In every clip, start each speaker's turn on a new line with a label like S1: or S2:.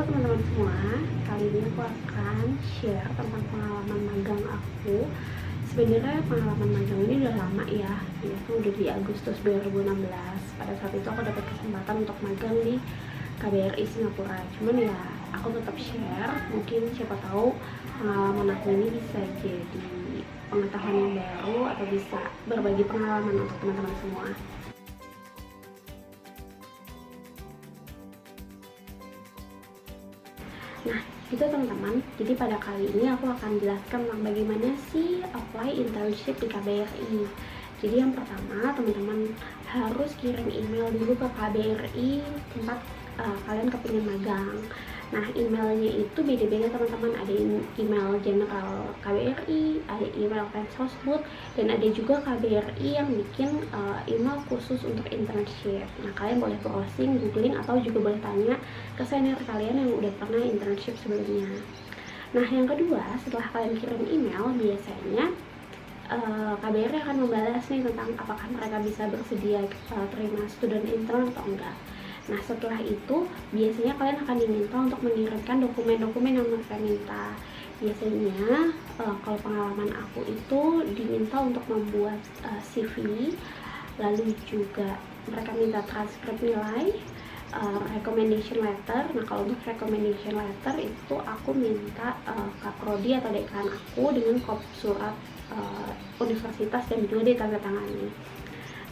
S1: Halo teman-teman semua, kali ini aku akan share tentang pengalaman magang aku. Sebenarnya pengalaman magang ini udah lama ya, itu udah di Agustus 2016. Pada saat itu aku dapat kesempatan untuk magang di KBRI Singapura. Cuman ya aku tetap share, mungkin siapa tahu pengalaman aku ini bisa jadi pengetahuan yang baru atau bisa berbagi pengalaman untuk teman-teman semua. Nah, itu teman-teman. Jadi pada kali ini aku akan jelaskan tentang bagaimana sih apply internship di KBRI. Jadi yang pertama, teman-teman harus kirim email dulu ke KBRI tempat kalian kepingin magang. Nah, emailnya itu beda-beda teman-teman. Ada email general KBRI, ada email Pensosbud, dan ada juga KBRI yang bikin email khusus untuk internship. Nah, kalian boleh browsing, googling, atau juga boleh tanya ke senior kalian yang udah pernah internship sebelumnya. Nah, yang kedua, setelah kalian kirim email, biasanya KBRI akan membalas nih tentang apakah mereka bisa bersedia terima student intern atau enggak. Nah, setelah itu biasanya kalian akan diminta untuk mengirimkan dokumen-dokumen yang mereka minta. Biasanya kalau pengalaman aku itu diminta untuk membuat CV, lalu juga mereka minta transkrip nilai, recommendation letter. Nah, kalau untuk recommendation letter itu aku minta kaprodi atau dekan aku dengan kopi surat universitas dan juga ditandatangani.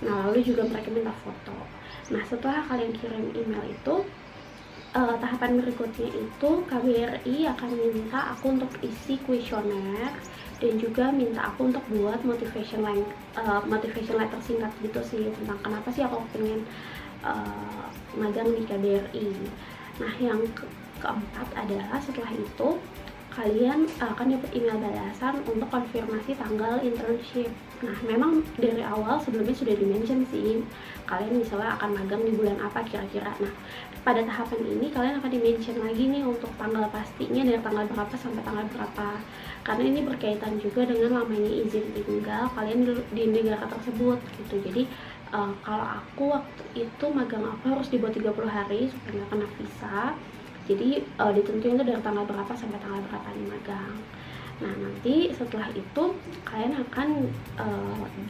S1: Nah, lalu juga mereka minta foto. Nah, setelah kalian kirim email itu, tahapan berikutnya itu KBRI akan minta aku untuk isi kuesioner dan juga minta aku untuk buat motivation letter singkat gitu sih, tentang kenapa sih aku pengen magang di KBRI. Nah, yang keempat adalah setelah itu kalian akan dapat email balasan untuk konfirmasi tanggal internship. Nah, memang dari awal sebelumnya sudah di-mention sih, kalian misalnya akan magang di bulan apa kira-kira. Nah, pada tahapan ini kalian akan di-mention lagi nih untuk tanggal pastinya dari tanggal berapa sampai tanggal berapa. Karena ini berkaitan juga dengan lamanya izin tinggal kalian di negara tersebut gitu. Jadi kalau aku waktu itu magang aku harus dibuat 30 hari supaya nggak kena visa. Jadi ditentuin itu dari tanggal berapa sampai tanggal berapa nih magang. Nah, nanti setelah itu kalian akan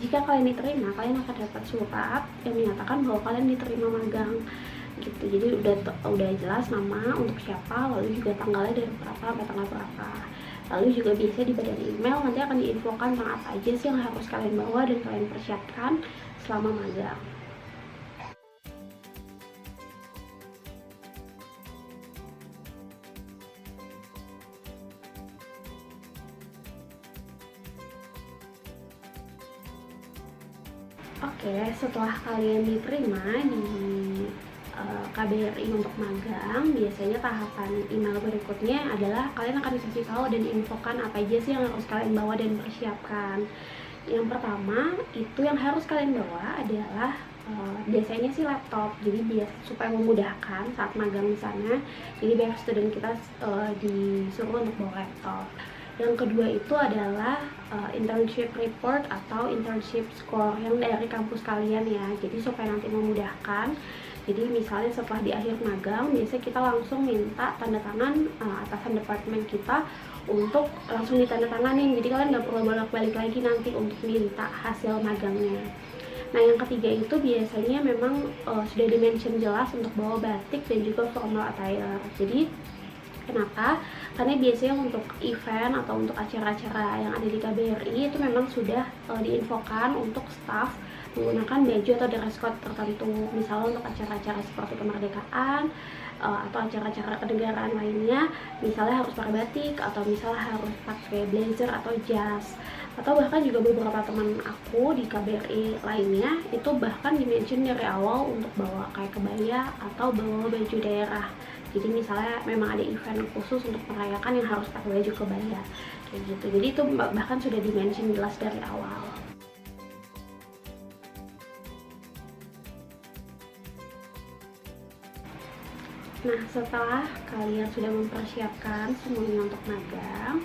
S1: jika kalian diterima, kalian akan dapat surat yang menyatakan bahwa kalian diterima magang gitu. Jadi udah jelas nama untuk siapa, lalu juga tanggalnya dari berapa sampai tanggal berapa. Lalu juga biasanya di badan email nanti akan diinfokan tentang apa aja sih yang harus kalian bawa dan kalian persiapkan selama magang. Oke, setelah kalian diterima di KBRI untuk magang, biasanya tahapan email berikutnya adalah kalian akan dikasih tahu dan infokan apa aja sih yang harus kalian bawa dan persiapkan. Yang pertama, itu yang harus kalian bawa adalah biasanya sih laptop. Jadi supaya memudahkan saat magang di sana. Jadi banyak student kita disuruh untuk bawa laptop. Yang kedua itu adalah internship report atau internship score yang dari kampus kalian ya. Jadi supaya nanti memudahkan. Jadi misalnya setelah di akhir magang, biasanya kita langsung minta tanda tangan atasan departemen kita untuk langsung ditandatanganin. Jadi kalian nggak perlu bolak-balik lagi nanti untuk minta hasil magangnya. Nah, yang ketiga itu biasanya memang sudah di-mention jelas untuk bawa batik dan juga formal attire. Jadi kenapa? Karena biasanya untuk event atau untuk acara-acara yang ada di KBRI itu memang sudah diinfokan untuk staff menggunakan baju atau dress code tertentu. Misalnya untuk acara-acara seperti kemerdekaan atau acara-acara kenegaraan lainnya, misalnya harus pakai batik atau misalnya harus pakai blazer atau jas. Atau bahkan juga beberapa teman aku di KBRI lainnya itu bahkan di-mention dari awal untuk bawa kayak kebaya atau bawa baju daerah. Jadi misalnya memang ada event khusus untuk merayakan yang harus pakai baju kebaya kayak gitu. Jadi itu bahkan sudah di-mention jelas dari awal. Nah, setelah kalian sudah mempersiapkan semuanya untuk magang,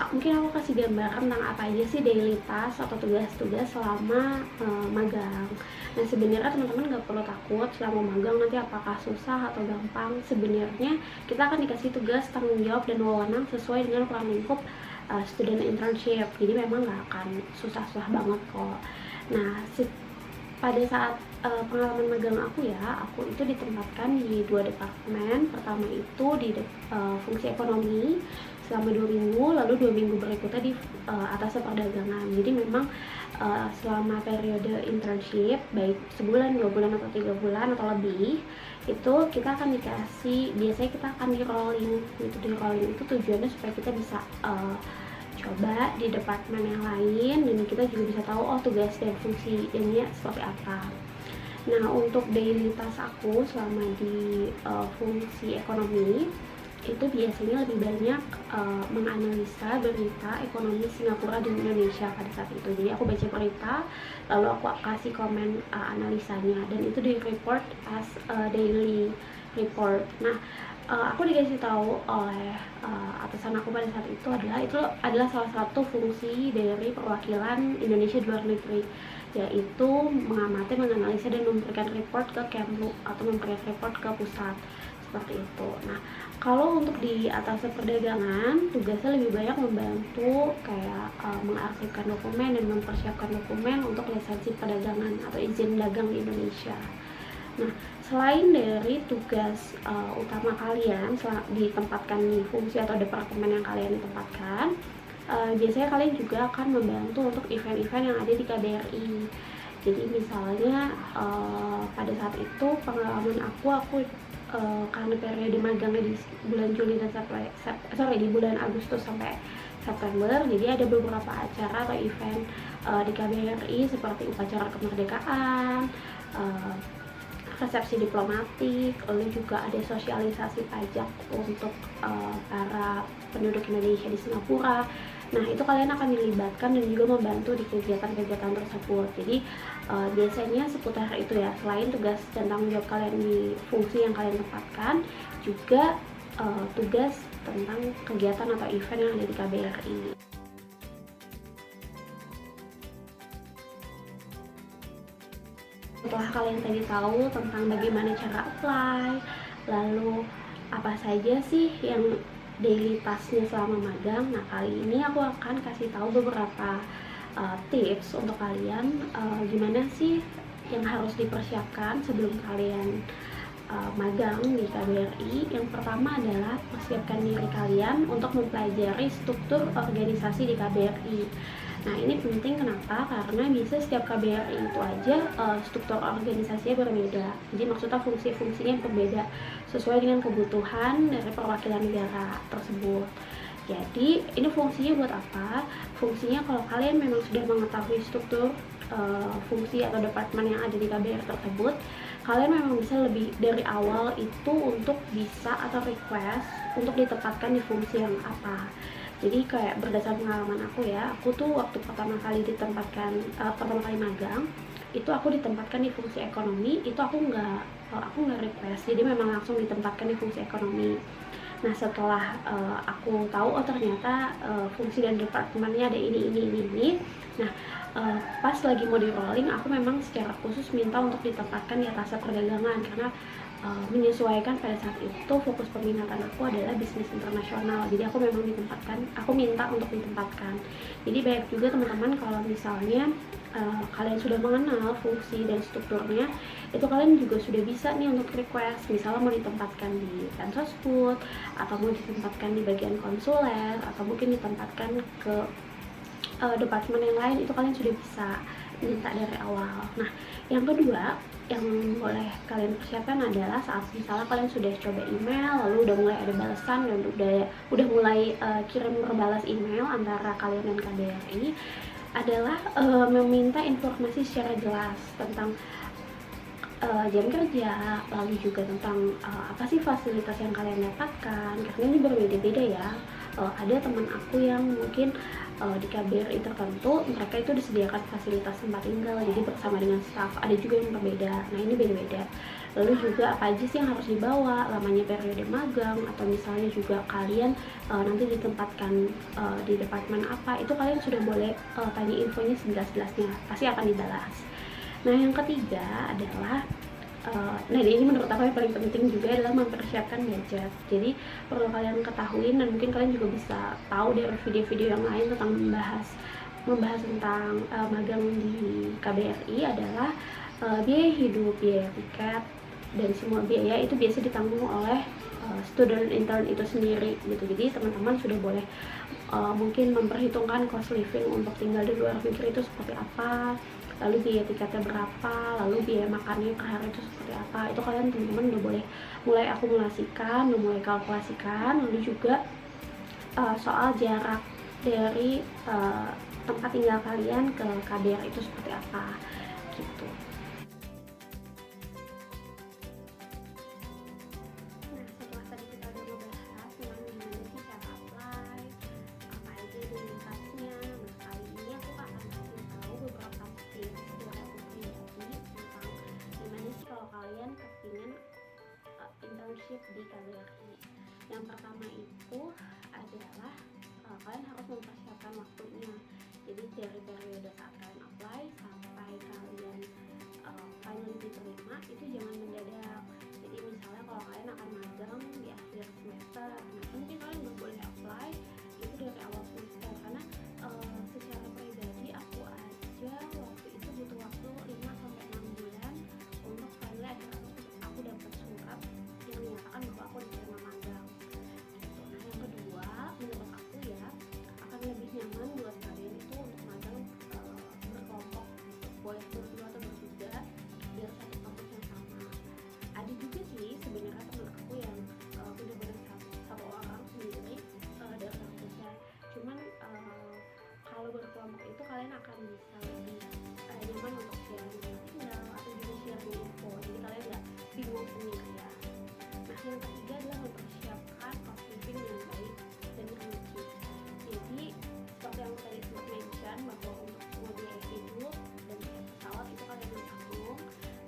S1: Mungkin aku kasih gambaran tentang apa aja sih daily task atau tugas-tugas selama magang. Nah, sebenarnya teman-teman nggak perlu takut selama magang nanti apakah susah atau gampang. Sebenarnya kita akan dikasih tugas, tanggung jawab, dan wewenang sesuai dengan peran lingkup student internship. Jadi memang nggak akan susah-susah banget kok. Nah, pada saat pengalaman magang aku ya, aku itu ditempatkan di 2 departemen. Pertama itu di fungsi ekonomi selama 2 minggu, lalu 2 minggu berikutnya di atas perdagangan. Jadi memang selama periode internship, baik sebulan, 2 bulan, atau 3 bulan atau lebih, itu kita akan dikasih, biasanya kita akan di rolling gitu. Di rolling itu tujuannya supaya kita bisa coba di departemen yang lain, dan kita juga bisa tahu tugas dan fungsi ini seperti apa. Nah, untuk daily task aku selama di fungsi ekonomi itu biasanya lebih banyak menganalisa berita ekonomi Singapura dan Indonesia pada saat itu. Jadi aku baca berita, lalu aku kasih komen analisanya, dan itu di report as daily report. Nah, aku dikasih tahu oleh atasan aku pada saat itu adalah salah satu fungsi dari perwakilan Indonesia di luar negeri, yaitu mengamati, menganalisa, dan memberikan report ke Kemlu atau memberikan report ke pusat, seperti itu. Nah, kalau untuk di atas perdagangan, tugasnya lebih banyak membantu kayak mengarsipkan dokumen dan mempersiapkan dokumen untuk lisensi perdagangan atau izin dagang di Indonesia. Nah, selain dari tugas utama kalian ditempatkan di fungsi atau departemen yang kalian ditempatkan, biasanya kalian juga akan membantu untuk event-event yang ada di KBRI. Jadi misalnya pada saat itu pengalaman aku karena periode magangnya di bulan Juli dan di bulan Agustus sampai September, jadi ada beberapa acara atau event di KBRI seperti upacara kemerdekaan, resepsi diplomatik, lalu juga ada sosialisasi pajak untuk para penduduk Indonesia di Singapura. Nah, itu kalian akan dilibatkan dan juga membantu di kegiatan-kegiatan tersebut. Jadi biasanya seputar itu ya, selain tugas dan tanggung jawab kalian di fungsi yang kalian tempatkan, juga tugas tentang kegiatan atau event yang ada di KBRI. Setelah kalian tadi tahu tentang bagaimana cara apply, lalu apa saja sih yang daily task-nya selama magang, nah kali ini aku akan kasih tahu beberapa tips untuk kalian gimana sih yang harus dipersiapkan sebelum kalian magang di KBRI. Yang pertama adalah persiapkan diri kalian untuk mempelajari struktur organisasi di KBRI. Nah, ini penting kenapa? Karena bisa setiap KBRI itu aja struktur organisasinya berbeda. Jadi maksudnya fungsi-fungsinya yang berbeda sesuai dengan kebutuhan dari perwakilan negara tersebut. Jadi ini fungsinya buat apa? Fungsinya kalau kalian memang sudah mengetahui struktur fungsi atau departemen yang ada di KBRI tersebut, kalian memang bisa lebih dari awal itu untuk bisa atau request untuk ditempatkan di fungsi yang apa. Jadi kayak berdasarkan pengalaman aku ya, aku tuh waktu pertama kali magang, itu aku ditempatkan di fungsi ekonomi, itu aku nggak request, jadi memang langsung ditempatkan di fungsi ekonomi. Nah, setelah aku tahu ternyata fungsi dan departemennya ada ini. Nah, pas lagi mau di rolling, aku memang secara khusus minta untuk ditempatkan di atas perdagangan karena menyesuaikan pada saat itu fokus peminatan aku adalah bisnis internasional. Jadi aku minta untuk ditempatkan. Jadi banyak juga teman-teman kalau misalnya kalian sudah mengenal fungsi dan strukturnya, itu kalian juga sudah bisa nih untuk request, misalnya mau ditempatkan di Pensosbud, atau mau ditempatkan di bagian konsuler, atau mungkin ditempatkan ke departemen yang lain, itu kalian sudah bisa minta dari awal. Nah, yang kedua yang boleh kalian persiapkan adalah saat misalnya kalian sudah coba email, lalu udah mulai ada balasan dan udah mulai kirim berbalas email antara kalian dan KBRI, adalah meminta informasi secara jelas tentang jam kerja, lalu juga tentang apa sih fasilitas yang kalian dapatkan, karena ini berbeda-beda ya. Ada teman aku yang mungkin di KBRI tertentu mereka itu disediakan fasilitas tempat tinggal, jadi bersama dengan staff. Ada juga yang berbeda. Nah ini beda-beda. Lalu juga apa aja sih yang harus dibawa, lamanya periode magang, atau misalnya juga kalian nanti ditempatkan di departemen apa, itu kalian sudah boleh tanya infonya sejelas-jelasnya, pasti akan dibalas. Nah yang ketiga adalah nah ini menurut aku yang paling penting juga adalah mempersiapkan gadget. Jadi perlu kalian ketahui, dan mungkin kalian juga bisa tahu dari video-video yang lain tentang membahas tentang magang di KBRI adalah biaya hidup, biaya tiket, dan semua biaya itu biasa ditanggung oleh student intern itu sendiri gitu. Jadi teman-teman sudah boleh mungkin memperhitungkan cost living untuk tinggal di luar negeri itu seperti apa, lalu biaya tiketnya berapa, lalu biaya makannya per hari itu seperti apa. Itu kalian teman-teman udah boleh mulai akumulasikan, udah mulai kalkulasikan. Lalu juga soal jarak dari tempat tinggal kalian ke KBR itu seperti apa gitu. Nah setelah tadi kita udah ngebahas tentang gimana sih cara apply, apa aja identitasnya, nah kali ini aku akan kasih tahu beberapa tips dari aku pribadi tentang gimana sih kalau kalian kepingin internship di KBRI. Yang pertama itu adalah kalian harus mempersiapkan waktunya. Jadi dari periode saat kalian apply sampai kalian finally diterima itu jangan mendadak. Jadi misalnya kalau kalian akan magang di akhir semester, nah mungkin kalian udah boleh apply itu dari awal semester, karena secara pribadi aku aja waktu itu butuh waktu 5-6 bulan untuk finally akhirnya aku dapat surat yang menyatakan bahwa aku diterima magang gitu. Nah yang kedua, menurut aku ya akan lebih nyaman buat kalian itu untuk magang berkelompok gitu. Boleh berdua atau bertiga biar satu kampus yang sama. Ada juga sih sebenarnya teman aku yang benar-benar satu orang sendiri dari kampusnya. Cuman kalau berkelompok itu kalian akan bisa lebih nyaman untuk sharing tinggal atau juga sharing info. Jadi kalian nggak bingung sendirian. Nah yang ketiga adalah mempersiapkan cost living yang baik dan rinci. Jadi seperti yang tadi sempat mention bahwa untuk semua biaya hidup dan tiket pesawat itu kalian yang tanggung.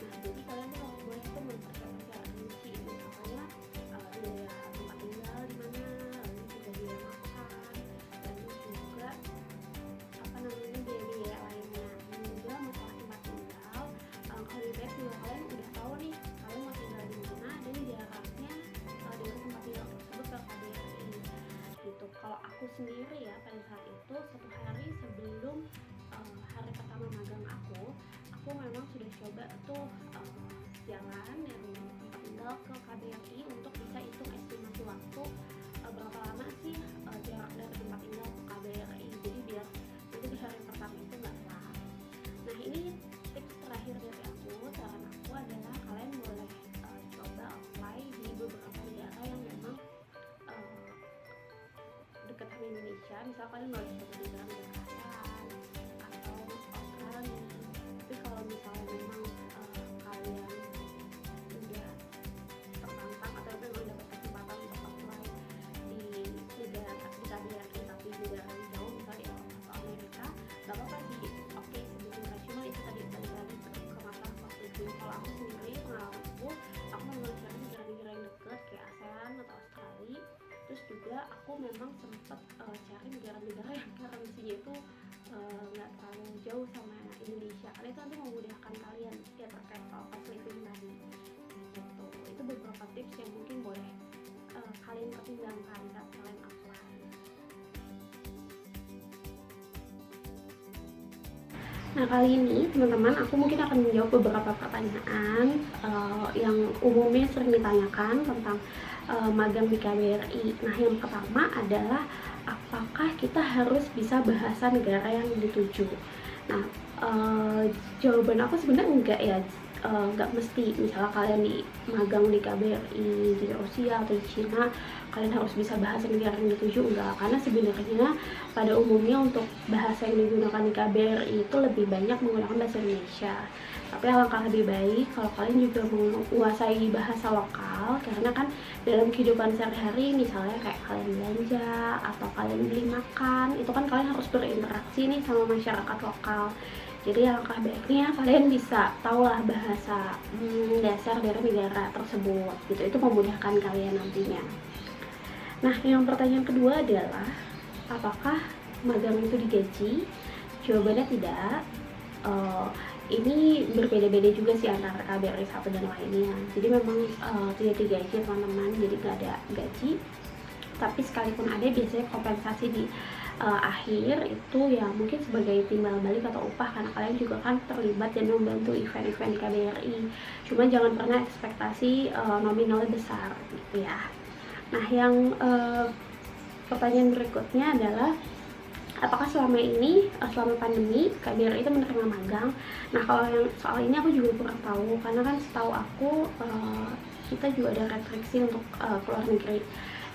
S1: Nah jadi kalian tuh kalau boleh tuh mempersiapkan secara rinci, misalnya biaya tempat tinggal di mana, lalu juga biaya makan, lalu juga apa namanya biaya-biaya lainnya. Dan juga masalah tempat tinggal, kalau di bed juga kalian udah tahu nih kalian mau tinggal di mana dan jaraknya dari tempat tinggal tersebut ke KBRI gitu. Kalau aku sendiri ya pada saat itu 1 hari sebelum hari pertama magang aku memang sudah coba tuh jalan dari tempat tinggal ke KBRI untuk bisa hitung estimasi waktu berapa lama sih jarak dari tempat tinggal ke KBRI. Jadi biar nanti di hari pertama itu nggak telat. Nah ini tips terakhir dari aku. Saran aku adalah kalian boleh coba apply di beberapa negara yang memang dekat sama Indonesia. Misal kalian mau coba di negara ASEAN atau Australia. Tapi kalau misalnya memang kalian udah tertantang atau memang dapat kesempatan untuk apply di negara di KBRI tapi negara yang jauh misalnya Eropa atau Amerika, gak apa-apa sih. Oke, sebenarnya cuma itu tadi balik lagi ke masalah cost living. Kalau aku sendiri pengalamanku, aku memang cari negara-negara yang dekat kayak ASEAN atau Australia. Terus juga aku memang sempat cari negara-negara yang currency-nya itu nggak terlalu jauh sama Indonesia, karena itu nanti memudahkan kalian ya terkait soal cost living tadi gitu. Itu beberapa tips yang mungkin boleh kalian pertimbangkan saat kalian apply. Nah kali ini teman-teman aku mungkin akan menjawab beberapa pertanyaan yang umumnya sering ditanyakan tentang magang di KBRI. Nah yang pertama adalah apakah kita harus bisa bahasa negara yang dituju? Nah jawaban aku sebenarnya enggak ya, nggak mesti misalnya kalian di magang di KBRI di Rusia atau di Cina kalian harus bisa bahasa negara yang dituju, enggak, karena sebenarnya pada umumnya untuk bahasa yang digunakan di KBRI itu lebih banyak menggunakan bahasa Indonesia. Tapi alangkah lebih baik kalau kalian juga menguasai bahasa lokal, karena kan dalam kehidupan sehari-hari misalnya kayak kalian belanja atau kalian beli makan, itu kan kalian harus berinteraksi nih sama masyarakat lokal. Jadi alangkah baiknya kalian bisa tahulah bahasa dasar dari negara tersebut gitu, itu memudahkan kalian nantinya. Nah, yang pertanyaan kedua adalah apakah magang itu digaji? Jawabannya tidak. Ini berbeda-beda juga sih antara KBRI satu dan lainnya. Jadi memang tidak digaji teman-teman, jadi nggak ada gaji. Tapi sekalipun ada, biasanya kompensasi di akhir itu ya mungkin sebagai timbal balik atau upah, karena kalian juga kan terlibat dan membantu event-event di KBRI. Cuma jangan pernah ekspektasi nominalnya besar gitu ya. Nah, yang pertanyaan berikutnya adalah apakah selama ini, selama pandemi, KBRI itu menerima magang? Nah, kalau yang soal ini aku juga kurang tahu, karena kan setahu aku kita juga ada restriksi untuk keluar negeri.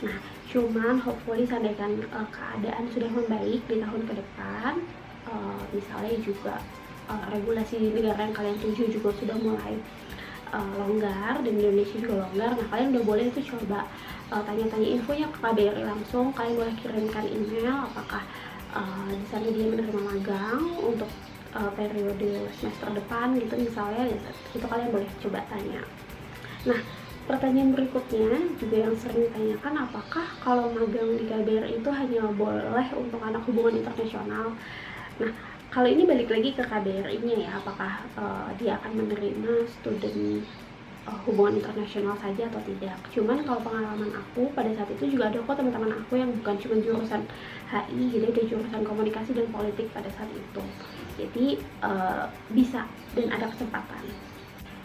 S1: Nah, cuman hopefully seandainya keadaan sudah membaik di tahun ke depan, misalnya juga regulasi di negara yang kalian tuju juga sudah mulai longgar dan Indonesia juga longgar, nah kalian udah boleh itu coba tanya-tanya infonya ke KBRI langsung. Kalian boleh kirimkan email apakah di sana dia menerima magang untuk periode semester depan gitu misalnya, itu kalian boleh coba tanya. Nah, pertanyaan berikutnya juga yang sering ditanyakan, apakah kalau magang di KBRI itu hanya boleh untuk anak hubungan internasional? Nah, kalau ini balik lagi ke KBRI-nya ya, apakah dia akan menerima student hubungan internasional saja atau tidak. Cuman kalau pengalaman aku pada saat itu juga ada kok teman-teman aku yang bukan cuma jurusan HI, jadi ada jurusan komunikasi dan politik pada saat itu. Jadi bisa dan ada kesempatan.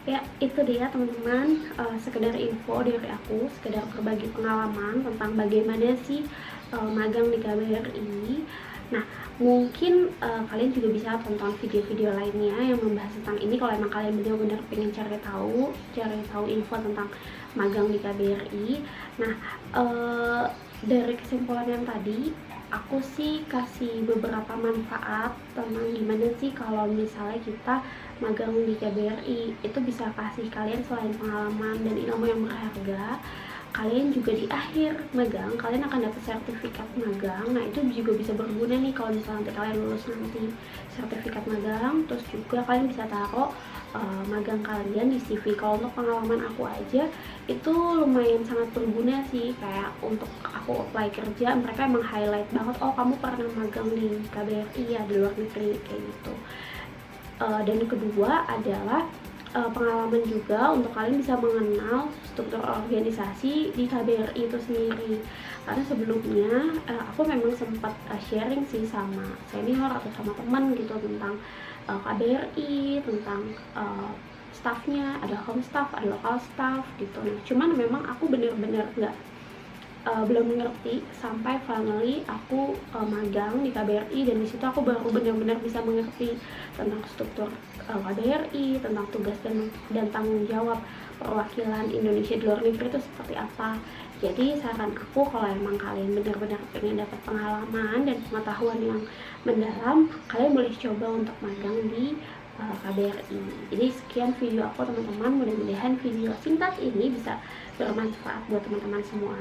S1: Ya, itu dia teman-teman, sekedar info dari aku, sekedar berbagi pengalaman tentang bagaimana sih magang di KBRI. Nah, mungkin kalian juga bisa tonton video-video lainnya yang membahas tentang ini kalau emang kalian benar-benar pengen cari tahu info tentang magang di KBRI. Nah, dari kesimpulan yang tadi, aku sih kasih beberapa manfaat tentang gimana sih kalau misalnya kita magang di KBRI. Itu bisa kasih kalian selain pengalaman dan ilmu yang berharga, kalian juga di akhir magang kalian akan dapat sertifikat magang. Nah, itu juga bisa berguna nih kalau misalnya nanti kalian lulus nanti sertifikat magang, terus juga kalian bisa taruh magang kalian di CV. Kalau untuk pengalaman aku aja itu lumayan sangat berguna sih, kayak untuk aku apply kerja mereka emang highlight banget, oh kamu pernah magang di KBRI ya, di luar negeri kayak gitu. Dan kedua adalah pengalaman juga untuk kalian bisa mengenal struktur organisasi di KBRI itu sendiri. Karena sebelumnya aku memang sempat sharing sih sama senior atau sama teman gitu tentang KBRI, tentang staffnya, ada home staff, ada local staff gitu. Nah, cuman memang aku bener-bener belum mengerti sampai finally aku magang di KBRI, dan disitu aku baru benar-benar bisa mengerti tentang struktur KBRI, tentang tugas dan tanggung jawab perwakilan Indonesia di luar negeri itu seperti apa. Jadi saran aku kalau emang kalian benar-benar pengen dapat pengalaman dan pengetahuan yang mendalam, kalian boleh coba untuk magang di KBRI. Jadi sekian video aku teman-teman, mudah-mudahan video singkat ini bisa bermanfaat buat teman-teman semua.